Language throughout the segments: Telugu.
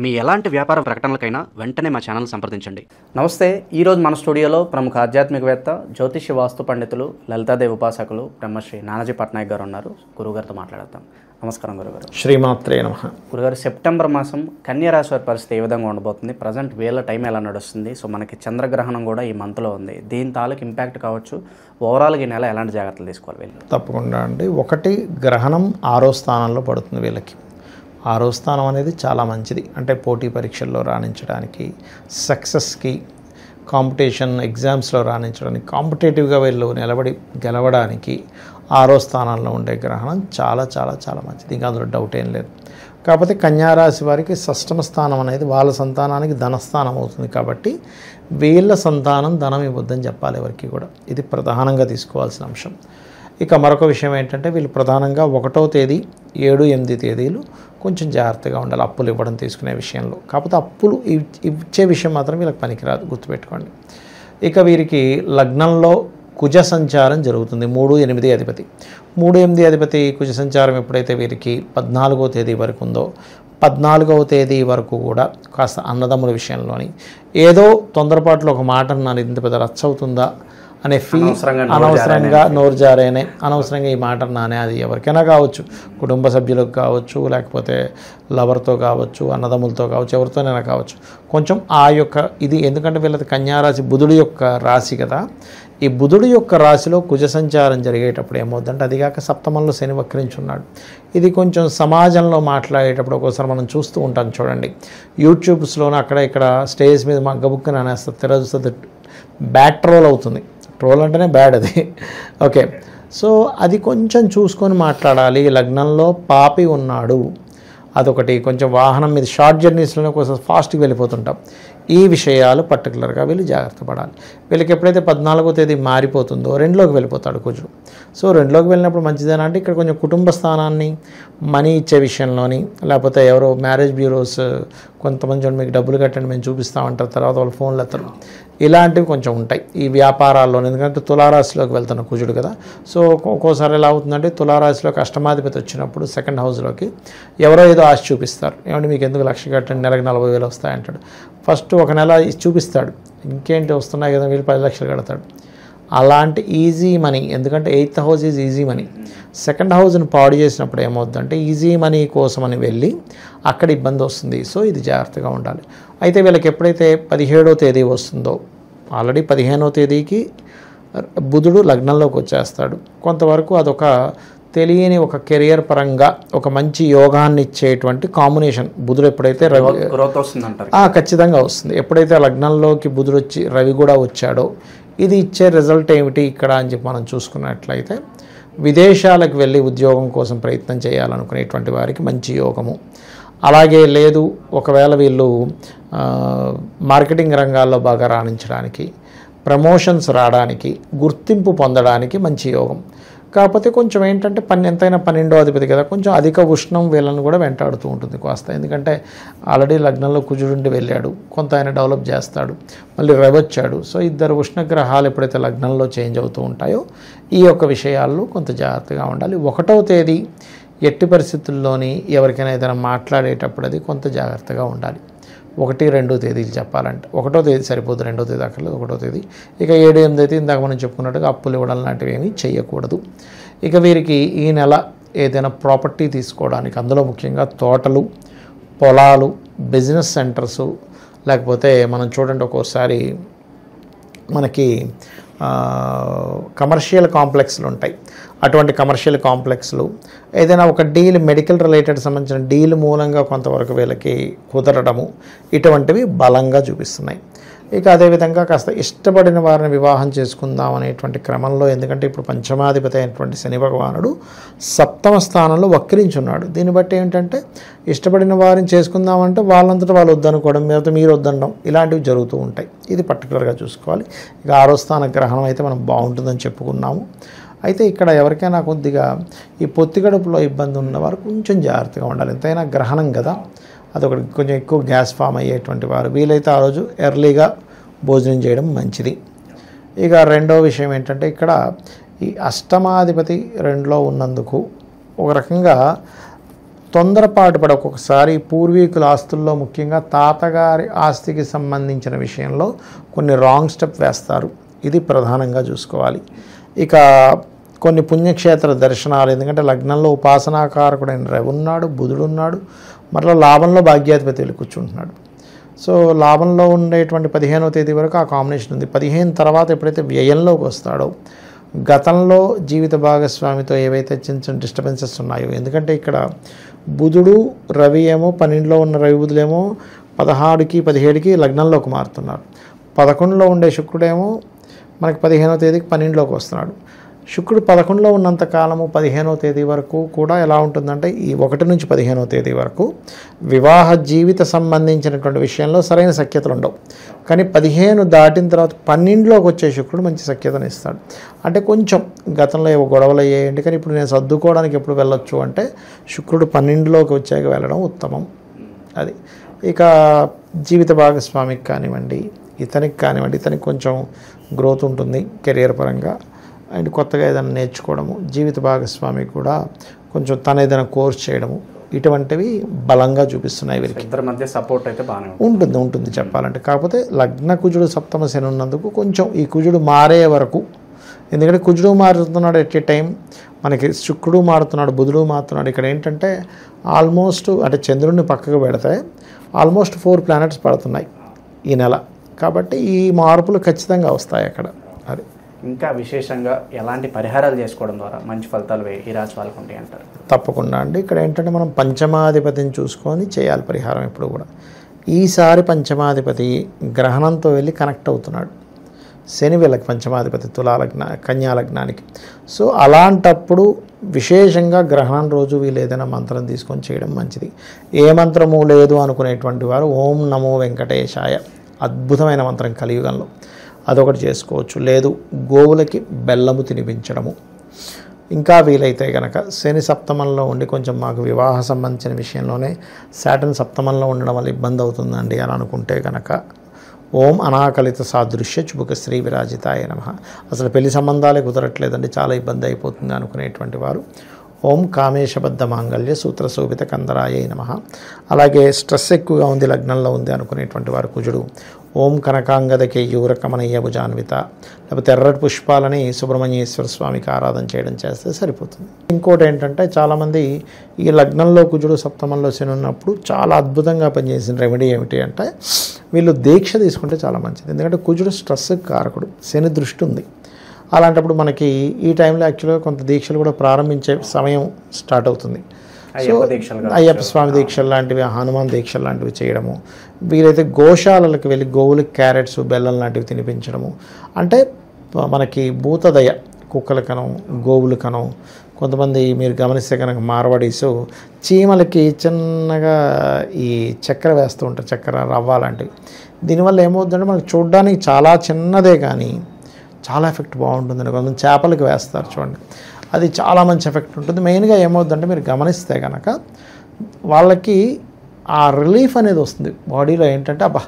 మీ ఎలాంటి వ్యాపార ప్రకటనలకైనా వెంటనే మా ఛానల్ సంప్రదించండి. నమస్తే. ఈరోజు మన స్టూడియోలో ప్రముఖ ఆధ్యాత్మికవేత్త, జ్యోతిష్య వాస్తు పండితులు, లలితాదేవి ఉపాసకులు బ్రహ్మశ్రీ నానాజీ పట్నాయక్ గారు ఉన్నారు. గురుగారితో మాట్లాడతాం. నమస్కారం గురుగారు. శ్రీమాత్రే నమః. గురుగారు, సెప్టెంబర్ మాసం కన్యా రాశి వారి పరిస్థితి ఏ విధంగా ఉండబోతుంది? ప్రజెంట్ వీళ్ళ టైం ఎలా నడుస్తుంది? సో మనకి చంద్రగ్రహణం కూడా ఈ మంత్లో ఉంది. దీని తాలూకు ఇంపాక్ట్ కావచ్చు, ఓవరాల్గా ఈ నెల ఎలాంటి జాగ్రత్తలు తీసుకోవాలి వీళ్ళు? తప్పకుండా అండి. ఒకటి, గ్రహణం 6వ స్థానంలో పడుతుంది వీళ్ళకి. 6వ స్థానం అనేది చాలా మంచిది. అంటే పోటీ పరీక్షల్లో రాణించడానికి, సక్సెస్కి, కాంపిటీషన్ ఎగ్జామ్స్లో రాణించడానికి, కాంపిటేటివ్గా వీళ్ళు నిలబడి గెలవడానికి 6వ స్థానంలో ఉండే గ్రహణం చాలా చాలా చాలా మంచిది. ఇంకా అందులో డౌట్ ఏం లేదు. కాకపోతే కన్యారాశి వారికి 6వ స్థానం అనేది వాళ్ళ సంతానానికి ధనస్థానం అవుతుంది. కాబట్టి వీళ్ళ సంతానం ధనం ఇవ్వద్దని చెప్పాలి ఎవరికి కూడా. ఇది ప్రధానంగా తీసుకోవాల్సిన అంశం. ఇక మరొక విషయం ఏంటంటే, వీళ్ళు ప్రధానంగా 1వ తేదీ, 7, 8 తేదీలు కొంచెం జాగ్రత్తగా ఉండాలి అప్పులు ఇవ్వడం తీసుకునే విషయంలో. కాకపోతే అప్పులు ఇచ్చే విషయం మాత్రం వీళ్ళకి పనికిరాదు, గుర్తుపెట్టుకోండి. ఇక వీరికి లగ్నంలో కుజ సంచారం జరుగుతుంది. 3, 8 అధిపతి. 3, 8 అధిపతి కుజ సంచారం ఎప్పుడైతే వీరికి 14వ తేదీ వరకు ఉందో, 14వ తేదీ వరకు కూడా కాస్త అన్నదమ్ముల విషయంలోని ఏదో తొందరపాటులో ఒక మాట అన్నాను, ఇంత పెద్ద రచ్చ అవుతుందా అనే అనవసరంగా నోరు జారేనే, అనవసరంగా ఈ మాట అన్నానే, అది ఎవరికైనా కావచ్చు, కుటుంబ సభ్యులకు కావచ్చు, లేకపోతే లవర్తో కావచ్చు, అన్నదమ్ములతో కావచ్చు, ఎవరితోనైనా కావచ్చు. కొంచెం ఆ యొక్క ఇది, ఎందుకంటే వీళ్ళది కన్యారాశి బుధుడి యొక్క రాశి కదా. ఈ బుధుడి యొక్క రాశిలో కుజ సంచారం జరిగేటప్పుడు ఏమవుతుందంటే, అదిగాక సప్తమంలో శని వక్రించున్నాడు. ఇది కొంచెం సమాజంలో మాట్లాడేటప్పుడు ఒక్కోసారి మనం చూస్తూ ఉంటాం చూడండి, యూట్యూబ్స్లోనూ అక్కడ ఇక్కడ స్టేజ్ మీద మగ్గబుక్కుని అనేస్తారు, తెరచుస్తుంది, బ్యాడ్ ట్రోల్ అవుతుంది. ట్రోల్ అంటేనే బ్యాడ్ అది. ఓకే, సో అది కొంచెం చూసుకొని మాట్లాడాలి. లగ్నంలో పాపి ఉన్నాడు, అదొకటి. కొంచెం వాహనం మీద షార్ట్ జర్నీస్లోనే కొంచెం ఫాస్ట్గా వెళ్ళిపోతుంటాం. ఈ విషయాలు పర్టికులర్గా వీళ్ళు జాగ్రత్త పడాలి. వీళ్ళకి ఎప్పుడైతే 14వ తేదీ మారిపోతుందో 2లోకి వెళ్ళిపోతాడు కుజుడు. సో 2లోకి వెళ్ళినప్పుడు మంచిదేనా అంటే, ఇక్కడ కొంచెం కుటుంబ స్థానాన్ని మనీ ఇచ్చే విషయంలోని, లేకపోతే ఎవరో మ్యారేజ్ బ్యూరోస్ కొంతమంది చూడండి, మీకు డబ్బులు కట్టండి మేము చూపిస్తామంటారు, తర్వాత వాళ్ళు ఫోన్లు ఎత్తరు, ఇలాంటివి కొంచెం ఉంటాయి ఈ వ్యాపారాల్లో. ఎందుకంటే తులారాశిలోకి వెళ్తున్న కుజుడు కదా. సో ఒక్కోసారి ఎలా అవుతుందంటే, తులారాశిలోకి అష్టమాధిపతి వచ్చినప్పుడు 2nd హౌస్లోకి ఎవరో ఏదో ఆశ చూపిస్తారు. ఏమంటే మీకు ఎందుకు 1,00,000 కట్టండి, నెలకు 40,000 వస్తాయంటాడు. ఫస్ట్ ఒక నెల చూపిస్తాడు, ఇంకేంటి వస్తున్నాయి కదా, వీళ్ళు 10 లక్షలు కడతాడు. అలాంటి ఈజీ మనీ, ఎందుకంటే 8th house is easy money. 2nd హౌస్ని పాడు చేసినప్పుడు ఏమవుతుందంటే, ఈజీ మనీ కోసమని వెళ్ళి అక్కడ ఇబ్బంది వస్తుంది. సో ఇది జాగ్రత్తగా ఉండాలి. అయితే వీళ్ళకి ఎప్పుడైతే 17వ తేదీ వస్తుందో, ఆల్రెడీ 15వ తేదీకి బుధుడు లగ్నంలోకి వచ్చేస్తాడు. కొంతవరకు అదొక తెలియని ఒక కెరియర్ పరంగా ఒక మంచి యోగాన్ని ఇచ్చేటువంటి కాంబినేషన్. బుధుడు ఎప్పుడైతే గ్రోత్ వస్తుందంటారు, ఖచ్చితంగా వస్తుంది. ఎప్పుడైతే లగ్నంలోకి బుధుడు వచ్చి రవి కూడా వచ్చాడో, ఇది ఇచ్చే రిజల్ట్ ఏమిటి ఇక్కడ అని చెప్పి మనం చూసుకున్నట్లయితే, విదేశాలకు వెళ్ళి ఉద్యోగం కోసం ప్రయత్నం చేయాలనుకునేటువంటి వారికి మంచి యోగము. అలాగే లేదు, ఒకవేళ వీళ్ళు మార్కెటింగ్ రంగాల్లో బాగా రాణించడానికి, ప్రమోషన్స్ రావడానికి, గుర్తింపు పొందడానికి మంచి యోగం. కాకపోతే కొంచెం ఏంటంటే, ఎంతైనా 12వ అధిపతి కదా, కొంచెం అధిక ఉష్ణం వీళ్ళని కూడా వెంటాడుతూ ఉంటుంది కాస్త. ఎందుకంటే ఆల్రెడీ లగ్నంలో కుజుడుండి వెళ్ళాడు, కొంత ఆయన డెవలప్ చేస్తాడు, మళ్ళీ రవి వచ్చాడు. సో ఇద్దరు ఉష్ణగ్రహాలు ఎప్పుడైతే లగ్నంలో చేంజ్ అవుతూ ఉంటాయో, ఈ యొక్క విషయాల్లో కొంత జాగ్రత్తగా ఉండాలి. 1వ తేదీ ఎట్టి పరిస్థితుల్లోని ఎవరికైనా ఏదైనా మాట్లాడేటప్పుడు అది కొంత జాగ్రత్తగా ఉండాలి. 1, 2 తేదీలు చెప్పాలంటే, 1వ తేదీ సరిపోదు, 2వ తేదీ అక్కర్లేదు, 1వ తేదీ. ఇక 7, 8 అయితే ఇందాక మనం చెప్పుకున్నట్టుగా అప్పులు ఇవ్వడం లాంటివి ఏమీ చేయకూడదు. ఇక వీరికి ఈ నెల ఏదైనా ప్రాపర్టీ తీసుకోవడానికి, అందులో ముఖ్యంగా తోటలు, పొలాలు, బిజినెస్ సెంటర్సు, లేకపోతే మనం చూడండి ఒక్కోసారి మనకి కమర్షియల్ కాంప్లెక్స్లు ఉంటాయి. అటువంటి కమర్షియల్ కాంప్లెక్స్లు, ఏదైనా ఒక డీల్, మెడికల్ రిలేటెడ్ సంబంధించిన డీల్ మూలంగా కొంతవరకు వీళ్ళకి కుదరడము, ఇటువంటివి బలంగా చూపిస్తున్నాయి. ఇక అదేవిధంగా కాస్త ఇష్టపడిన వారిని వివాహం చేసుకుందాం అనేటువంటి క్రమంలో, ఎందుకంటే ఇప్పుడు పంచమాధిపతి అయినటువంటి శని భగవానుడు 7వ స్థానంలో వక్రించున్నాడు. దీన్ని బట్టి ఏంటంటే, ఇష్టపడిన వారిని చేసుకుందామంటే వాళ్ళంతటా వాళ్ళు వద్దనుకోవడం, లేకపోతే మీరు వద్దనడం, ఇలాంటివి జరుగుతూ ఉంటాయి. ఇది పర్టికులర్గా చూసుకోవాలి. ఇక 6వ స్థాన గ్రహణం అయితే మనం బాగుంటుందని చెప్పుకున్నాము. అయితే ఇక్కడ ఎవరికైనా కొద్దిగా ఈ పొత్తికడుపులో ఇబ్బంది ఉన్నవారు కొంచెం జాగ్రత్తగా ఉండాలి. ఎంతైనా గ్రహణం కదా, అదొకటి కొంచెం ఎక్కువ గ్యాస్ ఫామ్ అయ్యేటువంటి వారు వీలైతే ఆ రోజు ఎర్లీగా భోజనం చేయడం మంచిది. ఇక 2వ విషయం ఏంటంటే, ఇక్కడ ఈ అష్టమాధిపతి 2లో ఉన్నందుకు ఒక రకంగా తొందరపాటు పడి ఒక్కొక్కసారి పూర్వీకుల ఆస్తుల్లో ముఖ్యంగా తాతగారి ఆస్తికి సంబంధించిన విషయంలో కొన్ని రాంగ్ స్టెప్ వేస్తారు. ఇది ప్రధానంగా చూసుకోవాలి. ఇక కొన్ని పుణ్యక్షేత్ర దర్శనాలు, ఎందుకంటే లగ్నంలో ఉపాసనాకారకుడైన రవి ఉన్నాడు, బుధుడు ఉన్నాడు, మరలా లాభంలో భాగ్యాధిపతి వెళ్ళి కూర్చుంటున్నాడు. సో లాభంలో ఉండేటువంటి 15వ తేదీ వరకు ఆ కాంబినేషన్ ఉంది. 15 తర్వాత ఎప్పుడైతే వ్యయంలోకి వస్తాడో, గతంలో జీవిత భాగస్వామితో ఏవైతే చిన్న చిన్న డిస్టర్బెన్సెస్ ఉన్నాయో, ఎందుకంటే ఇక్కడ బుధుడు రవి ఏమో 12లో ఉన్న రవి బుధులేమో 16కి 17కి లగ్నంలోకి మారుతున్నారు. 11లో ఉండే శుక్రుడేమో మనకి 15వ తేదీకి 12లోకి వస్తున్నాడు. శుక్రుడు 11లో ఉన్నంత కాలము 15వ తేదీ వరకు కూడా ఎలా ఉంటుందంటే, ఈ 1 నుంచి 15వ తేదీ వరకు వివాహ జీవిత సంబంధించినటువంటి విషయంలో సరైన సఖ్యతలు ఉండవు. కానీ 15 దాటిన తర్వాత 12లోకి వచ్చే శుక్రుడు మంచి సఖ్యతను ఇస్తాడు. అంటే కొంచెం గతంలో ఏవో గొడవలు అయ్యాయండి, కానీ ఇప్పుడు నేను సర్దుకోవడానికి ఎప్పుడు వెళ్ళొచ్చు అంటే శుక్రుడు 12లోకి వచ్చాక వెళ్ళడం ఉత్తమం. అది ఇక జీవిత భాగస్వామికి కానివ్వండి, ఇతనికి కానివ్వండి, ఇతనికి కొంచెం గ్రోత్ ఉంటుంది కెరియర్ పరంగా, అండ్ కొత్తగా ఏదైనా నేర్చుకోవడము, జీవిత భాగస్వామికి కూడా కొంచెం తన ఏదైనా కోర్స్ చేయడము, ఇటువంటివి బలంగా చూపిస్తున్నాయి వీరికి. ఇద్దరి మధ్య సపోర్ట్ అయితే బాగానే ఉంటుంది చెప్పాలంటే. కాకపోతే లగ్న కుజుడు సప్తమ శని ఉన్నందుకు కొంచెం ఈ కుజుడు మారే వరకు, ఎందుకంటే కుజుడు మారుతున్నాడు ఎట్ ఏ టైం, మనకి శుక్రుడు మారుతున్నాడు, బుధుడు మారుతున్నాడు. ఇక్కడ ఏంటంటే ఆల్మోస్ట్ అంటే చంద్రుడిని పక్కకు పెడితే ఆల్మోస్ట్ 4 ప్లానెట్స్ పడుతున్నాయి ఈ నెల. కాబట్టి ఈ మార్పులు ఖచ్చితంగా వస్తాయి అక్కడ. అది ఇంకా విశేషంగా ఎలాంటి పరిహారాలు చేసుకోవడం ద్వారా మంచి ఫలితాలు ఈ రాశి వాళ్ళకు ఉంటాయి అంటారు? తప్పకుండా అండి. ఇక్కడ ఏంటంటే మనం పంచమాధిపతిని చూసుకొని చేయాలి పరిహారం ఎప్పుడు కూడా. ఈసారి పంచమాధిపతి గ్రహణంతో వెళ్ళి కనెక్ట్ అవుతున్నాడు. శని వీళ్ళకి పంచమాధిపతి కన్యా లగ్నానికి. సో అలాంటప్పుడు విశేషంగా గ్రహణం రోజు వీళ్ళు ఏదైనా మంత్రం తీసుకొని చేయడం మంచిది. ఏ మంత్రము లేదు అనుకునేటువంటి వారు ఓం నమో వెంకటేశాయ, అద్భుతమైన మంత్రం కలియుగంలో, అదొకటి చేసుకోవచ్చు. లేదు గోవులకి బెల్లము తినిపించడము. ఇంకా వీలైతే కనుక శని సప్తమంలో ఉండి కొంచెం మాకు వివాహ సంబంధించిన విషయంలోనే శాటర్న్ సప్తమంలో ఉండడం వల్ల ఇబ్బంది అవుతుందండి అని అనుకుంటే కనుక ఓం అనాకలిత సాదృశ్య చుబుక శ్రీ విరాజితాయ నమః. అసలు పెళ్లి సంబంధాలే కుదరట్లేదండి, చాలా ఇబ్బంది అయిపోతుంది అనుకునేటువంటి వారు ఓం కామేశబద్ధ మాంగళ్య సూత్ర శోభిత కందరాయ నమః. అలాగే స్ట్రెస్ ఎక్కువగా ఉంది, లగ్నంలో ఉంది అనుకునేటువంటి వారు కుజుడు ఓం కనకాంగదకే యూరకమనయ్య భుజాన్విత, లేకపోతే ఎర్రటి పుష్పాలని సుబ్రహ్మణ్యేశ్వర స్వామికి ఆరాధన చేయడం చేస్తే సరిపోతుంది. ఇంకోటి ఏంటంటే చాలామంది ఈ లగ్నంలో కుజుడు సప్తమంలో శని ఉన్నప్పుడు చాలా అద్భుతంగా పనిచేసిన రెమెడీ ఏమిటి అంటే వీళ్ళు దీక్ష తీసుకుంటే చాలా మంచిది. ఎందుకంటే కుజుడు స్ట్రెస్ కారకుడు, శని దృష్టి ఉంది. అలాంటప్పుడు మనకి ఈ టైంలో యాక్చువల్గా కొంత దీక్షలు కూడా ప్రారంభించే సమయం స్టార్ట్ అవుతుంది. సో అయ్యప్ప స్వామి దీక్షలు లాంటివి, హనుమాన్ దీక్షలు లాంటివి చేయడము, వీలైతే గోశాలలకు వెళ్ళి గోవులకి క్యారెట్స్ బెల్లం లాంటివి తినిపించడము. అంటే మనకి భూతదయ, కుక్కలకనం గోవులకనం, కొంతమంది మీరు గమనిస్తే కనుక మార్వాడీస్ చీమలకి చిన్నగా ఈ చక్కెర వేస్తూ ఉంటారు, చక్కెర రవ్వ లాంటివి. దీనివల్ల ఏమవుతుందంటే మనకు చూడడానికి చాలా చిన్నదే కానీ చాలా ఎఫెక్ట్ బాగుంటుందండి. కొంతమంది చేపలకి వేస్తారు చూడండి, అది చాలా మంచి ఎఫెక్ట్ ఉంటుంది. మెయిన్గా ఏమవుతుందంటే మీరు గమనిస్తే కనుక వాళ్ళకి ఆ రిలీఫ్ అనేది వస్తుంది బాడీలో. ఏంటంటే అబ్బా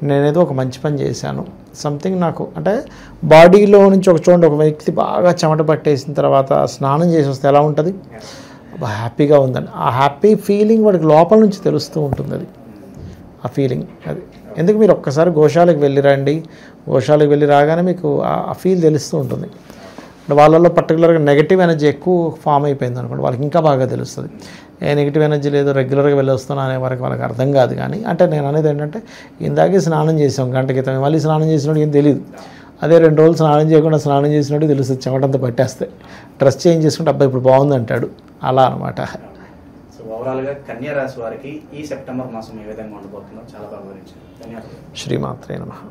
నేనేదో ఒక మంచి పని చేశాను, సంథింగ్ నాకు అంటే బాడీలో నుంచి ఒక చూడండి, ఒక వ్యక్తి బాగా చెమట పట్టేసిన తర్వాత స్నానం చేసి వస్తే ఎలా ఉంటుంది, హ్యాపీగా ఉందండి. ఆ హ్యాపీ ఫీలింగ్ వాడికి లోపల నుంచి తెలుస్తూ ఉంటుంది. అది ఆ ఫీలింగ్ అది. ఎందుకు మీరు ఒక్కసారి గోశాలకు వెళ్ళి రండి, గోశాలకు వెళ్ళి రాగానే మీకు ఆ ఫీల్ తెలుస్తూ ఉంటుంది. వాళ్ళల్లో పర్టికులర్గా నెగిటివ్ ఎనర్జీ ఎక్కువ ఫామ్ అయిపోయింది అనుకోండి, వాళ్ళకి ఇంకా బాగా తెలుస్తుంది. ఏ నెగిటివ్ ఎనర్జీ లేదు, రెగ్యులర్గా వెళ్ళి వస్తున్నా అనే వరకు వాళ్ళకి అర్థం కాదు. కానీ అంటే నేను అనేది ఏంటంటే ఇందాకే స్నానం చేసాం గంట క్రితం, మళ్ళీ స్నానం చేసినట్టు ఏం తెలియదు. అదే 2 రోజులు స్నానం చేయకుండా స్నానం చేసినట్టు తెలుస్తుంది, చెమటంతా పట్టేస్తే. డ్రెస్ చేంజ్ చేసుకుంటే అబ్బాయి ఇప్పుడు బాగుంది అంటాడు, అలా అనమాట. సో ఓవరాల్గా కన్యా రాశి వారికి ఈ సెప్టెంబర్ మాసం ఏ విధంగా ఉండబోతుందో చాలా బాగా వివరించారు. ధన్యవాదాలు. శ్రీమాత్రే నమః.